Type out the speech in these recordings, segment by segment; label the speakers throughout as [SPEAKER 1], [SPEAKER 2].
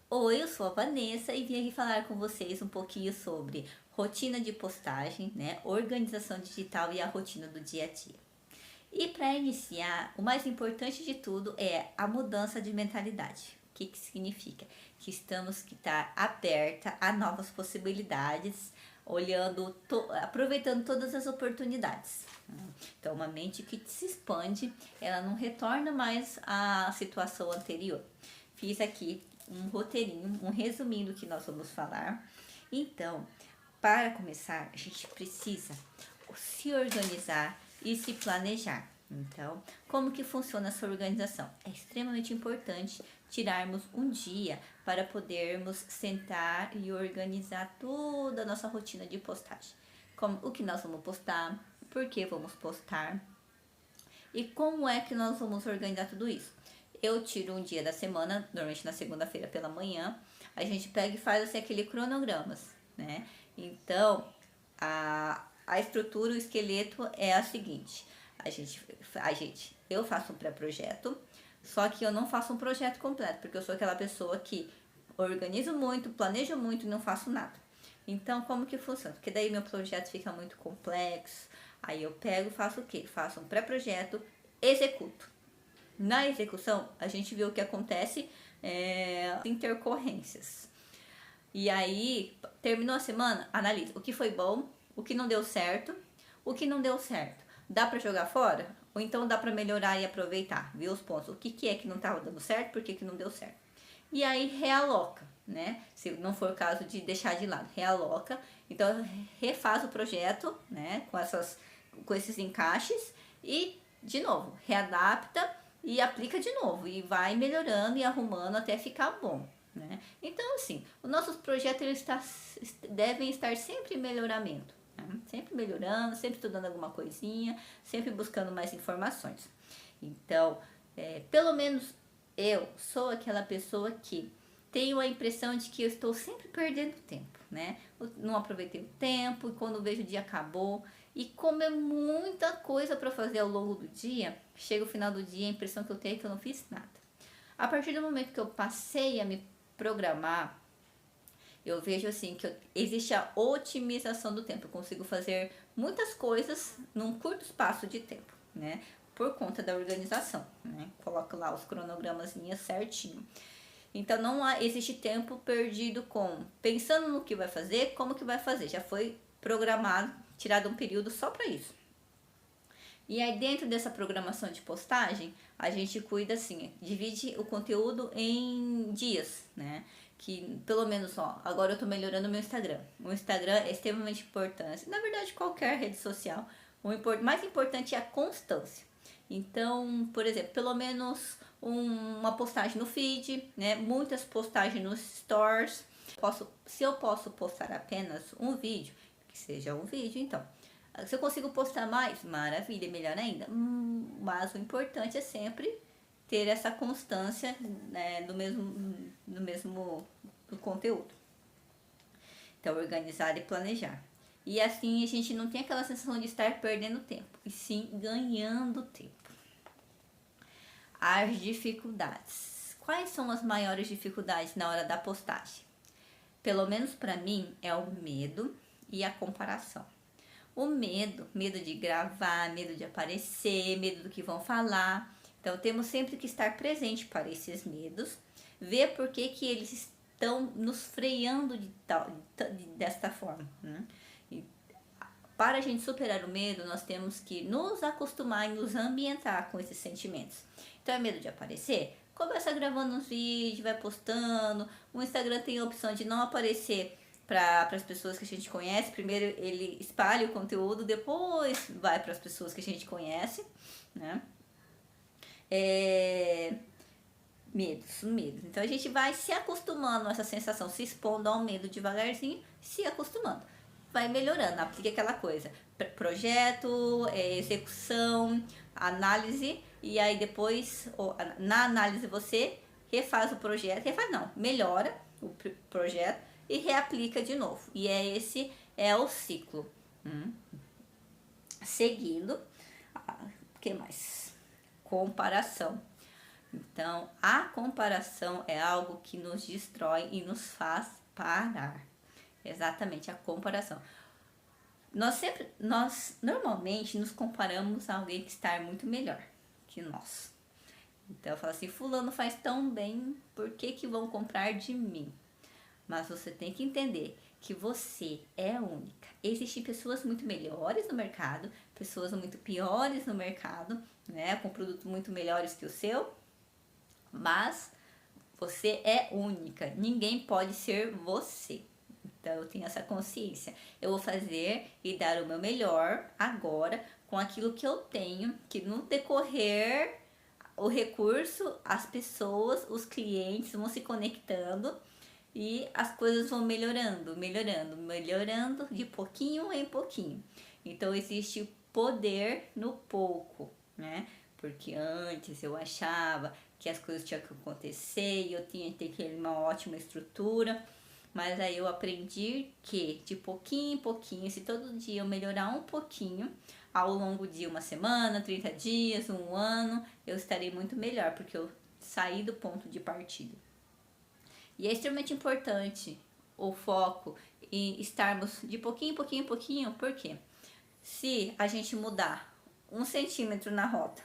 [SPEAKER 1] Oi, eu sou a Vanessa e vim aqui falar com vocês um pouquinho sobre rotina de postagem, né? Organização digital e a rotina do dia a dia. E para iniciar, o mais importante de tudo é a mudança de mentalidade. O que significa? Que estamos que estar aberta a novas possibilidades, aproveitando todas as oportunidades. Então, uma mente que se expande, ela não retorna mais à situação anterior. Fiz aqui um roteirinho, um resuminho do que nós vamos falar. Então, para começar, a gente precisa se organizar e se planejar. Então, como que funciona essa organização? É extremamente importante tirarmos um dia para podermos sentar e organizar toda a nossa rotina de postagem. Como o que nós vamos postar, por que vamos postar e como é que nós vamos organizar tudo isso. Eu tiro um dia da semana, normalmente na segunda-feira pela manhã, a gente pega e faz assim aquele cronogramas, né? Então, a estrutura, o esqueleto é a seguinte: eu faço um pré-projeto, só que eu não faço um projeto completo, porque eu sou aquela pessoa que organizo muito, planejo muito e não faço nada. Então, como que funciona? Porque daí meu projeto fica muito complexo. Aí eu pego e faço o quê? Faço um pré-projeto, executo. Na execução, a gente vê o que acontece, intercorrências. E aí, terminou a semana, analisa o que foi bom, o que não deu certo, o que não deu certo. Dá para jogar fora? Ou então dá para melhorar e aproveitar, ver os pontos. O que é que não estava dando certo, por que não deu certo. E aí realoca, né? Se não for o caso de deixar de lado, realoca. Então refaz o projeto, né? Com esses encaixes e de novo readapta e aplica de novo e vai melhorando e arrumando até ficar bom, né? Então assim, os nossos projetos devem estar sempre em melhoramento, né? Sempre melhorando, sempre estudando alguma coisinha, sempre buscando mais informações. Então, pelo menos eu sou aquela pessoa que tenho a impressão de que eu estou sempre perdendo tempo, né? Eu não aproveitei o tempo e quando vejo o dia acabou. E como é muita coisa para fazer ao longo do dia, chega o final do dia, a impressão que eu tenho é que eu não fiz nada. A partir do momento que eu passei a me programar, eu vejo assim que existe a otimização do tempo. Eu consigo fazer muitas coisas num curto espaço de tempo, né? Por conta da organização, né? Coloco lá os cronogramas certinho. Então não existe tempo perdido com pensando no que vai fazer, como que vai fazer. Já foi programado, tirado um período só para isso. E aí dentro dessa programação de postagem, a gente cuida assim, divide o conteúdo em dias, né? Que pelo menos, ó, agora eu tô melhorando o meu Instagram. O Instagram é extremamente importante. Na verdade, qualquer rede social, mais importante é a constância. Então, por exemplo, pelo menos uma postagem no feed, né? Muitas postagens nos stores. Se eu posso postar apenas um vídeo, que seja um vídeo, então. Se eu consigo postar mais, maravilha, melhor ainda. Mas o importante é sempre ter essa constância, né, no mesmo do conteúdo. Então, organizar e planejar. E assim a gente não tem aquela sensação de estar perdendo tempo, e sim ganhando tempo. As dificuldades. Quais são as maiores dificuldades na hora da postagem? Pelo menos para mim é o medo e a comparação. O medo de gravar, medo de aparecer, medo do que vão falar. Então temos sempre que estar presente para esses medos, ver por que eles estão nos freando desta forma, né? E para a gente superar o medo, nós temos que nos acostumar e nos ambientar com esses sentimentos. Então é medo de aparecer? Começa gravando uns vídeos, vai postando. O Instagram tem a opção de não aparecer para as pessoas que a gente conhece. Primeiro ele espalha o conteúdo, depois vai para as pessoas que a gente conhece, né? Medos. Então a gente vai se acostumando a essa sensação, se expondo ao medo devagarzinho, se acostumando. Vai melhorando, aplica aquela coisa, projeto, execução, análise, e aí depois, na análise você refaz o projeto, melhora o projeto e reaplica de novo. E esse é o ciclo. Seguindo, o que mais? Comparação. Então, a comparação é algo que nos destrói e nos faz parar. Exatamente, a comparação. Nós normalmente nos comparamos a alguém que está muito melhor que nós. Então eu falo assim, fulano faz tão bem, por que vão comprar de mim? Mas você tem que entender que você é única. Existem pessoas muito melhores no mercado, pessoas muito piores no mercado, né, com produtos muito melhores que o seu, mas você é única. Ninguém pode ser você. Então eu tenho essa consciência. Eu vou fazer e dar o meu melhor agora com aquilo que eu tenho, que no decorrer o recurso, as pessoas, os clientes vão se conectando e as coisas vão melhorando de pouquinho em pouquinho. Então existe poder no pouco, né? Porque antes eu achava que as coisas tinham que acontecer e eu tinha que ter uma ótima estrutura, mas aí eu aprendi que de pouquinho em pouquinho, se todo dia eu melhorar um pouquinho, ao longo de uma semana, 30 dias, um ano, eu estarei muito melhor, porque eu saí do ponto de partida. E é extremamente importante o foco em estarmos de pouquinho em pouquinho em pouquinho, porque se a gente mudar 1 centímetro na rota,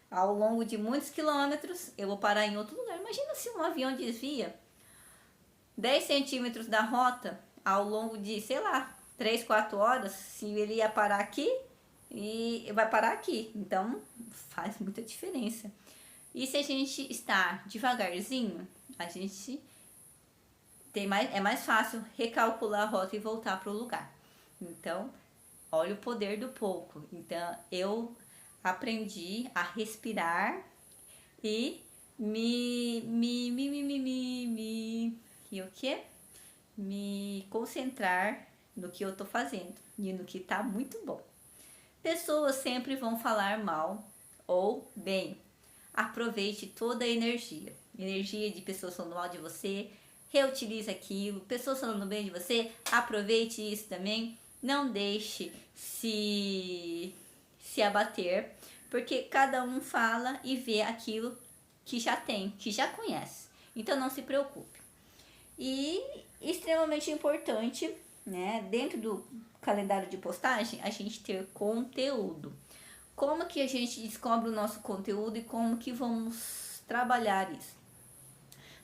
[SPEAKER 1] ao longo de muitos quilômetros, eu vou parar em outro lugar. Imagina se um avião desvia 10 centímetros da rota ao longo de, sei lá, 3, 4 horas, se ele ia parar aqui e vai parar aqui. Então, faz muita diferença. E se a gente está devagarzinho, a gente é mais fácil recalcular a rota e voltar para o lugar. Então, olha o poder do pouco. Então, eu aprendi a respirar e e o quê? Me concentrar no que eu tô fazendo e no que tá muito bom. Pessoas sempre vão falar mal ou bem. Aproveite toda a energia. Energia de pessoas falando mal de você, reutilize aquilo. Pessoas falando bem de você, aproveite isso também. Não deixe se abater, porque cada um fala e vê aquilo que já tem, que já conhece. Então não se preocupe. E extremamente importante, né, dentro do calendário de postagem, a gente ter conteúdo. Como que a gente descobre o nosso conteúdo e como que vamos trabalhar isso?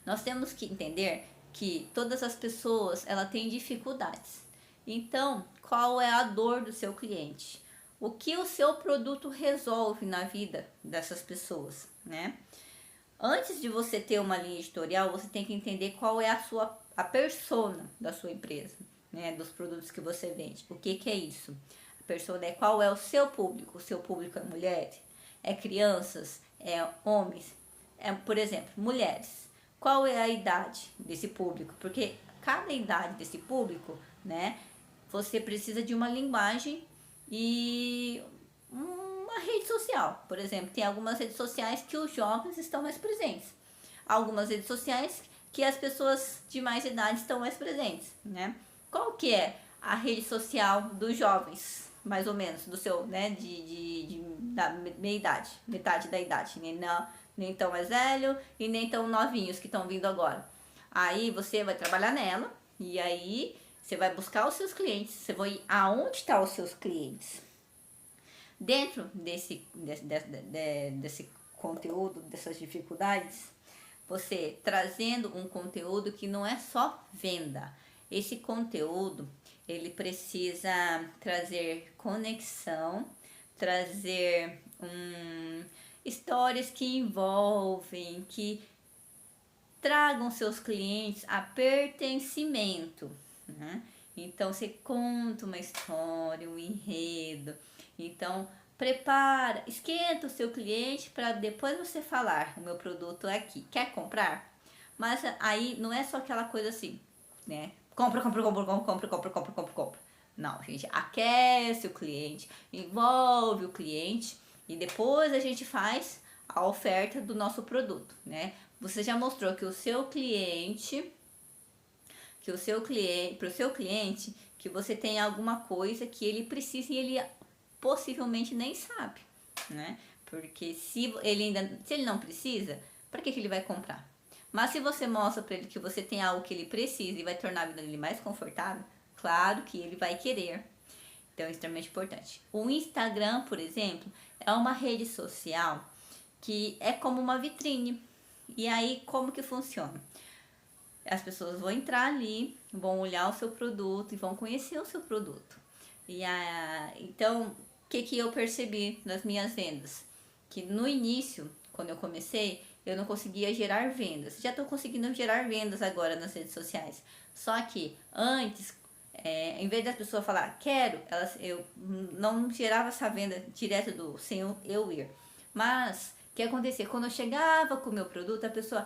[SPEAKER 1] Nós temos que entender que todas as pessoas, ela têm dificuldades. Então, qual é a dor do seu cliente? O que o seu produto resolve na vida dessas pessoas, né? Antes de você ter uma linha editorial, você tem que entender qual é a persona da sua empresa, né? Dos produtos que você vende. O que é isso? A persona é qual é o seu público. O seu público é mulheres, é crianças, é homens, é, por exemplo, mulheres. Qual é a idade desse público? Porque cada idade desse público, né? Você precisa de uma linguagem e uma rede social. Por exemplo, tem algumas redes sociais que os jovens estão mais presentes. Algumas redes sociais que as pessoas de mais idade estão mais presentes, né? Qual que é a rede social dos jovens, mais ou menos, do seu, né, da meia idade, metade da idade, nem tão mais velho e nem tão novinhos que estão vindo agora. Aí você vai trabalhar nela e aí você vai buscar os seus clientes, você vai ir aonde estão os seus clientes. Dentro desse conteúdo, dessas dificuldades, você trazendo um conteúdo que não é só venda. Esse conteúdo, ele precisa trazer conexão, trazer histórias que envolvem, que tragam seus clientes a pertencimento, né? Então você conta uma história, um enredo. Então prepara, esquenta o seu cliente para depois você falar: o meu produto é aqui, quer comprar? Mas aí não é só aquela coisa assim, né? Compra. Não, a gente aquece o cliente, envolve o cliente e depois a gente faz a oferta do nosso produto, né? Você já mostrou que o seu cliente, para o seu cliente, que você tem alguma coisa que ele precisa e ele possivelmente nem sabe, né? Porque se ele não precisa, para que ele vai comprar? Mas se você mostra para ele que você tem algo que ele precisa e vai tornar a vida dele mais confortável, claro que ele vai querer. Então é extremamente importante. O Instagram, por exemplo, é uma rede social que é como uma vitrine. E aí, como que funciona? As pessoas vão entrar ali, vão olhar o seu produto e vão conhecer o seu produto. Então, o que eu percebi nas minhas vendas? Que no início, quando eu comecei, eu não conseguia gerar vendas. Já estou conseguindo gerar vendas agora nas redes sociais. Só que antes, em vez das pessoas falar quero, eu não gerava essa venda direto sem eu ir. Mas o que acontecia? Quando eu chegava com o meu produto, a pessoa,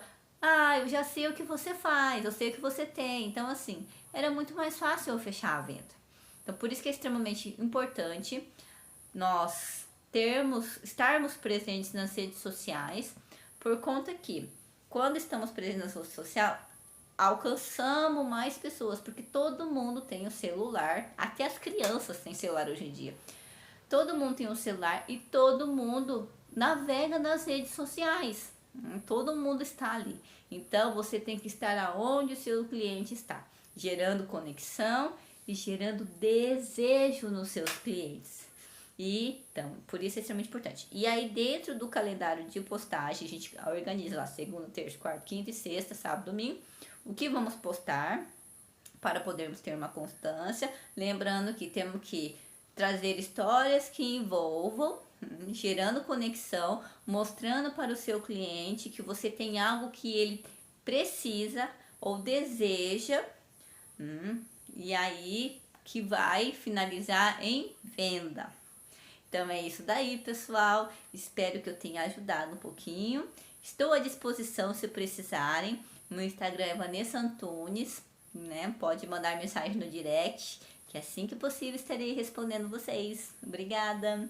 [SPEAKER 1] eu já sei o que você faz, eu sei o que você tem. Então, assim, era muito mais fácil eu fechar a venda. Então, por isso que é extremamente importante nós estarmos presentes nas redes sociais, por conta que, quando estamos presentes na rede social, alcançamos mais pessoas, porque todo mundo tem o celular, até as crianças têm celular hoje em dia. Todo mundo tem um celular e todo mundo navega nas redes sociais. Todo mundo está ali. Então você tem que estar aonde o seu cliente está, gerando conexão e gerando desejo nos seus clientes. Então, por isso é extremamente importante. E aí, dentro do calendário de postagem, a gente organiza lá segunda, terça, quarta, quinta e sexta, sábado, domingo, o que vamos postar para podermos ter uma constância. Lembrando que temos que trazer histórias que envolvam, gerando conexão, mostrando para o seu cliente que você tem algo que ele precisa ou deseja, e aí que vai finalizar em venda. Então é isso daí, pessoal. Espero que eu tenha ajudado um pouquinho. Estou à disposição se precisarem. Meu Instagram é Vanessa Antunes, né? Pode mandar mensagem no direct, que assim que possível estarei respondendo vocês. Obrigada!